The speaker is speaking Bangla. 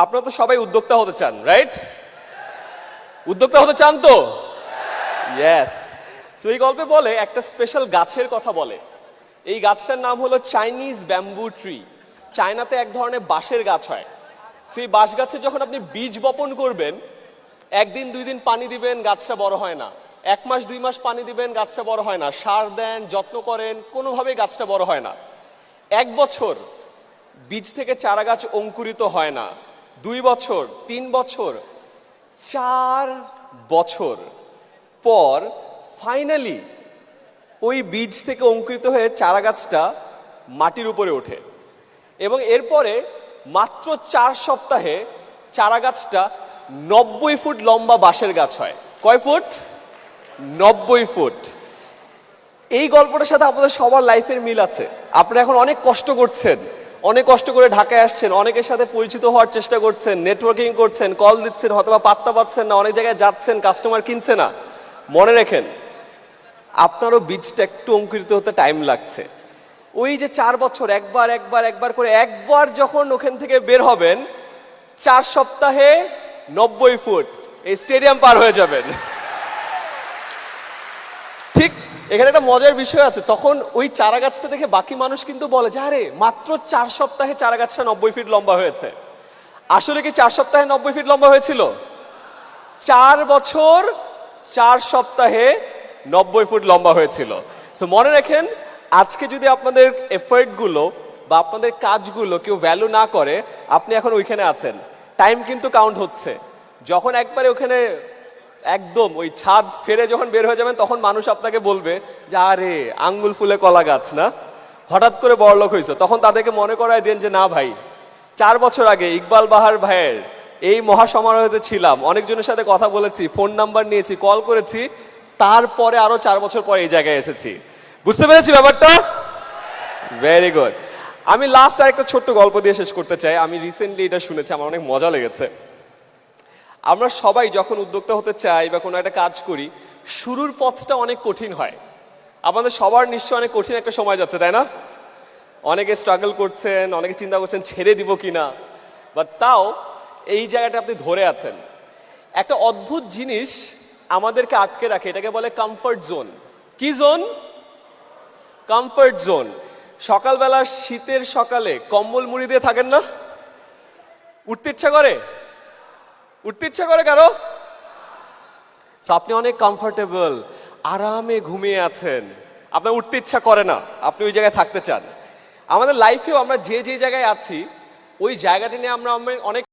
আপনারা তো সবাই উদ্যোক্তা হতে চান, রাইট? উদ্যোক্তা হতে চান তো? ইয়েস। সো এই গল্পে বলে একটা স্পেশাল গাছের কথা বলে। এই গাছটার নাম হলো চাইনিজ ব্যাম্বু ট্রি। চায়নাতে এক ধরনের বাঁশের গাছ হয়। সেই বাঁশ গাছে যখন আপনি বীজ বপন করবেন, একদিন দুই দিন পানি দিবেন, গাছটা বড় হয় না। 1 মাস 2 মাস পানি দিবেন, গাছটা বড় হয় না। সার দেন, যত্ন করেন, কোনোভাবেই গাছটা বড় হয় না। 1 বছর বীজ থেকে চারা গাছ অঙ্কুরিত হয় না। 2 বছর, 3 বছর, 4 বছর পর ফাইনালি ওই বীজ থেকে অঙ্কুরিত হয়ে চারা গাছটা মাটির উপরে ওঠে এবং এরপরে মাত্র 4 সপ্তাহে চারা গাছটা 90 ফুট লম্বা বাঁশের গাছ হয়। কয় ফুট? 90 ফুট। এই গল্পটার সাথে আপনাদের সবার লাইফের মিল আছে। আপনারা এখন অনেক কষ্ট করছেন, অনেক কষ্ট করে ঢাকায় আসছেন, অনেকের সাথে পরিচিত হওয়ার চেষ্টা করছেন, নেটওয়ার্কিং করছেন, কল দিচ্ছেন, হয়তোবা পাত্তা পাচ্ছেন না, অনেক জায়গায় যাচ্ছেন, কাস্টমার কিনছে না। মনে রাখেন, আপনারও বীজটা একটু অঙ্কুরিত হতে টাইম লাগছে। ওই যে 4 বছর একবার করে একবার যখন ওখান থেকে বের হবেন, 4 সপ্তাহে 90 ফুট এই স্টেডিয়াম পার হয়ে যাবেন। ঠিক এখানে একটা মজার বিষয় আছে। তখন ওই চারা গাছটা দেখে বাকি মানুষ কিন্তু বলে যে আরে মাত্র 4 সপ্তাহে চারা গাছটা 90 ফিট লম্বা হয়েছে। আসলে কি 4 সপ্তাহে 90 ফিট লম্বা হয়েছিল? 4 বছর 4 সপ্তাহে 90 ফুট লম্বা হয়েছিল। তো মনে রাখেন, আজকে যদি আপনাদের এফর্ট গুলো বা আপনাদের কাজগুলো কেউ ভ্যালু না করে, আপনি এখন ওইখানে আছেন, টাইম কিন্তু কাউন্ট হচ্ছে। যখন একবারে ওখানে একদম ওই ছাদ ফেরে যখন বের হয়ে যাবেন, তখন মানুষ আপনাকে বলবে যে আরে আঙ্গুল ফুলে কলা গাছ না, হঠাৎ করে বড়লোক হয়েছে। তখন তাদেরকে মনে করায় দেন যে না ভাই, 4 বছর আগে ইকবাল বাহার ভাইয়ের এই মহাসমারোহতে ছিলাম, অনেকজনের সাথে কথা বলেছি, ফোন নাম্বার নিয়েছি, কল করেছি, তারপরে আরো 4 বছর পরে এই জায়গায় এসেছি। বুঝতে পেরেছি ব্যাপারটা? Very good. আমি লাস্ট আর একটা ছোট্ট গল্প দিয়ে শেষ করতে চাই। আমি রিসেন্টলি এটা শুনেছি, আমার অনেক মজা লেগেছে। আমরা সবাই যখন উদ্যোক্তা হতে চাই বা কোনো একটা কাজ করি, শুরুর পথটা অনেক কঠিন হয়। আপনাদের সবার নিশ্চয় অনেক কঠিন একটা সময় যাচ্ছে, তাই না? অনেকে স্ট্রাগল করছেন, অনেকে চিন্তা করছেন ছেড়ে দিব কিনা, বাট তাও এই জায়গাটা আপনি ধরে আছেন। একটা অদ্ভুত জিনিস আমাদেরকে আটকে রাখে, এটাকে বলে কমফর্ট জোন। কি জোন? Comfort zone. সকালবেলা শীতের সকালে কম্বল মুড়ি দিয়ে থাকেন না? উঠতে ইচ্ছা করে? উঠতে ইচ্ছা করে কারো? আপনি অনেক কমফোর্টেবল, আরামে ঘুমিয়ে আছেন, আপনার উঠতে ইচ্ছা করে না, আপনি ওই জায়গায় থাকতে চান। আমাদের লাইফেও আমরা যে জায়গায় আছি, ওই জায়গাটি নিয়ে আমরা অনেক